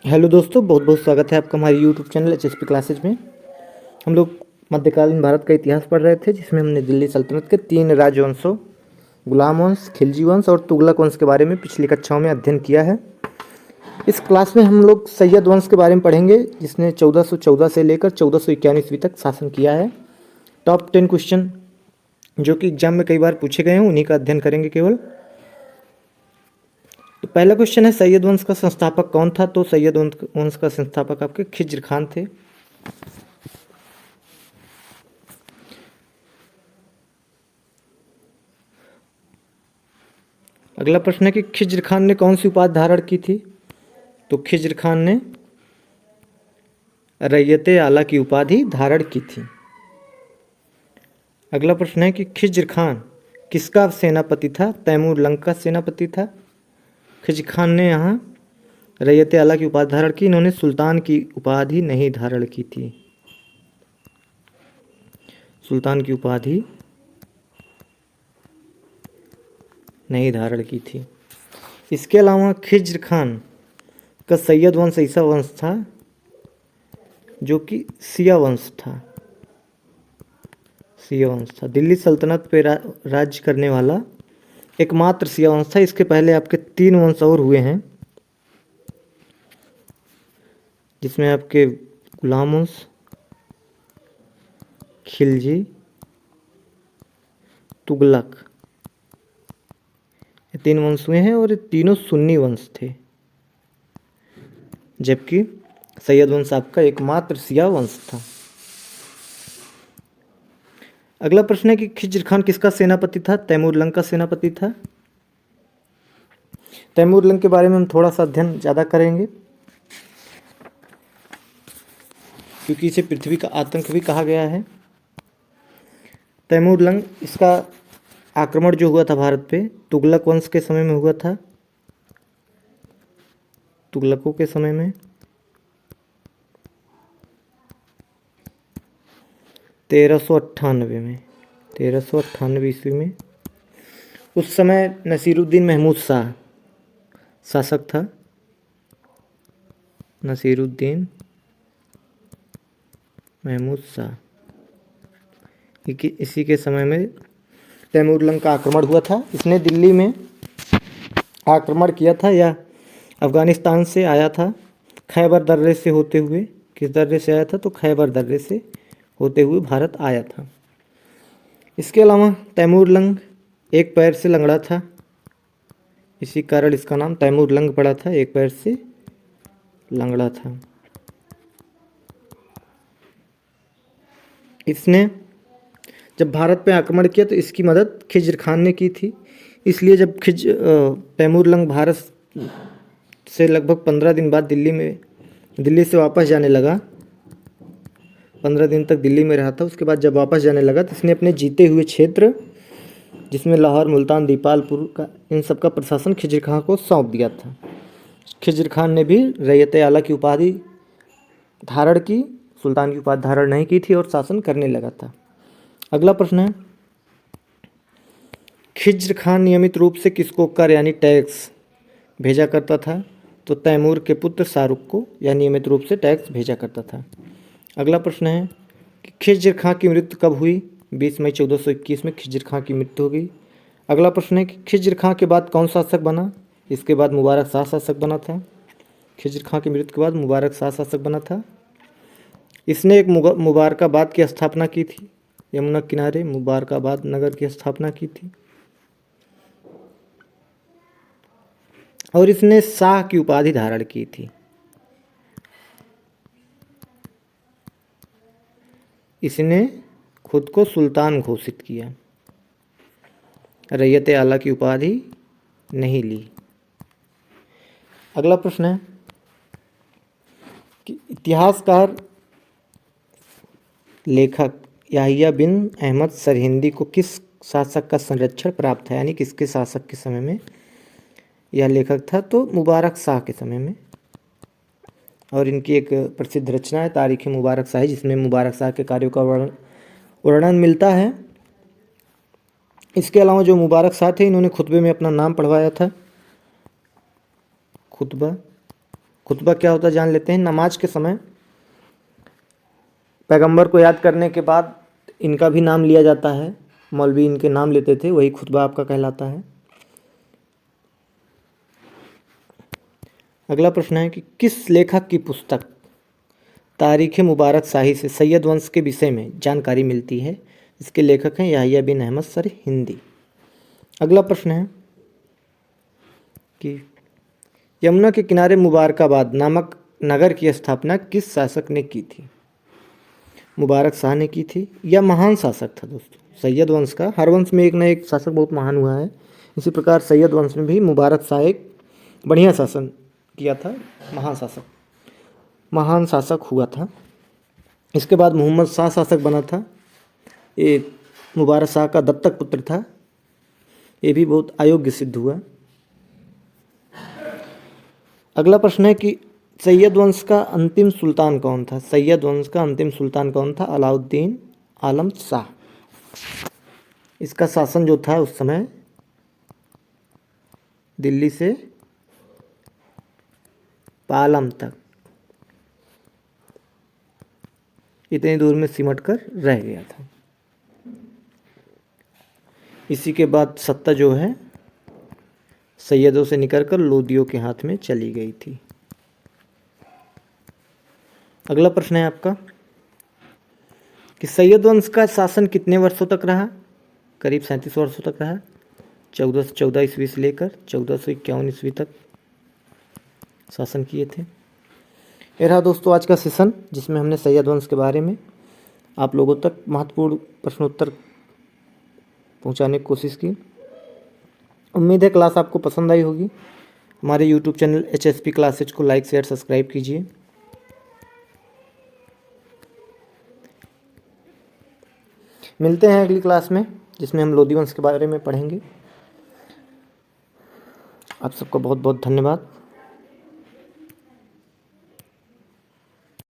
Hello दोस्तों, बहुत बहुत स्वागत है आपका हमारे यूट्यूब चैनल एचएसपी क्लासेज में। हम लोग मध्यकालीन भारत का इतिहास पढ़ रहे थे, जिसमें हमने दिल्ली सल्तनत के 3 राजवंशों गुलाम वंश, खिलजी वंश और तुगलक वंश के बारे में पिछली कक्षाओं में अध्ययन किया है। इस क्लास में हम लोग सैयद वंश के बारे में पढ़ेंगे, जिसने 1414 से लेकर 1491 ईस्वी तक शासन किया है। टॉप 10 क्वेश्चन जो कि एग्जाम में कई बार पूछे गए हैं, उन्हीं का अध्ययन करेंगे केवल। तो पहला क्वेश्चन है, सैयद वंश का संस्थापक कौन था? तो सैयद वंश का संस्थापक आपके खिज्र खान थे। अगला प्रश्न है कि खिज्र खान ने कौन सी उपाधि धारण की थी? तो खिज्र खान ने रैयत आला की उपाधि धारण की थी। अगला प्रश्न है कि खिज्र खान किसका सेनापति था? तैमूर लंग का सेनापति था। खिज्र खान ने यहाँ रैयत आला की उपाधि धारण की, इन्होंने सुल्तान की उपाधि नहीं धारण की थी। सुल्तान की उपाधि नहीं धारण की थी। इसके अलावा खिज्र खान का सैयद वंश ऐसा वंश था जो कि शिया वंश था। शिया वंश था, दिल्ली सल्तनत पे राज्य करने वाला एकमात्र शिया वंश था। इसके पहले आपके 3 वंश और हुए हैं, जिसमें आपके गुलाम वंश, खिलजी, तुगलक, ये 3 वंश हुए हैं और ये तीनों सुन्नी वंश थे, जबकि सैयद वंश आपका एकमात्र शिया वंश था। अगला प्रश्न है कि खिज्र खान किसका सेनापति था? तैमूर लंग का सेनापति था। तैमूर लंग के बारे में हम थोड़ा सा अध्ययन ज़्यादा करेंगे, क्योंकि इसे पृथ्वी का आतंक भी कहा गया है। तैमूर लंग, इसका आक्रमण जो हुआ था भारत पे, तुगलक वंश के समय में हुआ था। तुगलकों के समय में 1398 ईस्वी में। उस समय नसीरुद्दीन महमूद शाह शासक था। नसीरुद्दीन महमूद शाह, इसी के समय में तैमूर लंग का आक्रमण हुआ था। इसने दिल्ली में आक्रमण किया था, या अफ़गानिस्तान से आया था, खैबर दर्रे से होते हुए। किस दर्रे से आया था? तो खैबर दर्रे से होते हुए भारत आया था। इसके अलावा तैमूर लंग एक पैर से लंगड़ा था, इसी कारण इसका नाम तैमूर लंग पड़ा था, एक पैर से लंगड़ा था। इसने जब भारत पे आक्रमण किया तो इसकी मदद खिज्र खान ने की थी। इसलिए जब तैमूर लंग भारत से लगभग 15 दिन बाद दिल्ली से वापस जाने लगा, 15 दिन तक दिल्ली में रहा था। उसके बाद जब वापस जाने लगा तो इसने अपने जीते हुए क्षेत्र, जिसमें लाहौर, मुल्तान, दीपालपुर का, इन सब का प्रशासन खिज्र खान को सौंप दिया था। खिज्र खान ने भी रैयत आला की उपाधि धारण की, सुल्तान की उपाधि धारण नहीं की थी और शासन करने लगा था। अगला प्रश्न है, खिज्र खान नियमित रूप से किसको कर यानी टैक्स भेजा करता था? तो तैमूर के पुत्र शाहरुख को यह नियमित रूप से टैक्स भेजा करता था। अगला प्रश्न है कि खिज्र खां की मृत्यु कब हुई? 20 मई 1421 में खिज्र खां की मृत्यु हो गई। अगला प्रश्न है कि खिज्र खां के बाद कौन शासक बना? इसके बाद मुबारक शाह शासक बना था। खिज्र खां की मृत्यु के बाद मुबारक शाह शासक बना था। इसने एक मुबारकाबाद की स्थापना की थी, यमुना किनारे मुबारकाबाद नगर की स्थापना की थी, और इसने शाह की उपाधि धारण की थी। इसने खुद को सुल्तान घोषित किया, रैयत आला की उपाधि नहीं ली। अगला प्रश्न है कि इतिहासकार लेखक याहिया बिन अहमद सरहिंदी को किस शासक का संरक्षण प्राप्त है, यानी किसके शासक के समय में यह लेखक था? तो मुबारक शाह के समय में। और इनकी एक प्रसिद्ध रचना है तारीख़ मुबारक शाही, जिसमें मुबारक शाह के कार्यों का वर्णन मिलता है। इसके अलावा जो मुबारक शाह थे, इन्होंने खुतबे में अपना नाम पढ़वाया था। खुतबा खुतबा क्या होता है जान लेते हैं। नमाज के समय पैगंबर को याद करने के बाद इनका भी नाम लिया जाता है, मौलवी इनके नाम लेते थे, वही खुतबा आपका कहलाता है। अगला प्रश्न है कि किस लेखक की पुस्तक तारीख़ मुबारक शाही से सैयद वंश के विषय में जानकारी मिलती है? इसके लेखक हैं याहिया बिन अहमद सर हिंदी। अगला प्रश्न है कि यमुना के किनारे मुबारकाबाद नामक नगर की स्थापना किस शासक ने की थी? मुबारक शाह ने की थी या महान शासक था दोस्तों सैयद वंश का? हर वंश में एक ना एक शासक बहुत महान हुआ है, इसी प्रकार सैयद वंश में भी मुबारक शाह एक बढ़िया शासन किया था, महान शासक हुआ था। इसके बाद मोहम्मद शाह शासक बना था, ये मुबारक शाह का दत्तक पुत्र था, ये भी बहुत अयोग्य सिद्ध हुआ। अगला प्रश्न है कि सैयद वंश का अंतिम सुल्तान कौन था? सैयद वंश का अंतिम सुल्तान कौन था? अलाउद्दीन आलम शाह। इसका शासन जो था उस समय दिल्ली से पालम तक इतनी दूर में सिमट कर रह गया था। इसी के बाद सत्ता जो है सैयदों से निकलकर लोदियों के हाथ में चली गई थी। अगला प्रश्न है आपका कि सैयद वंश का शासन कितने वर्षों तक रहा? करीब 37 वर्षों तक रहा। 1414 ईस्वी से लेकर 1451 ईस्वी तक शासन किए थे। ये रहा दोस्तों आज का सेशन, जिसमें हमने सैयद वंश के बारे में आप लोगों तक महत्वपूर्ण प्रश्नोत्तर पहुंचाने की कोशिश की। उम्मीद है क्लास आपको पसंद आई होगी। हमारे YouTube चैनल HSP क्लासेज को लाइक शेयर सब्सक्राइब कीजिए। मिलते हैं अगली क्लास में, जिसमें हम लोधी वंश के बारे में पढ़ेंगे। आप सबका बहुत बहुत धन्यवाद।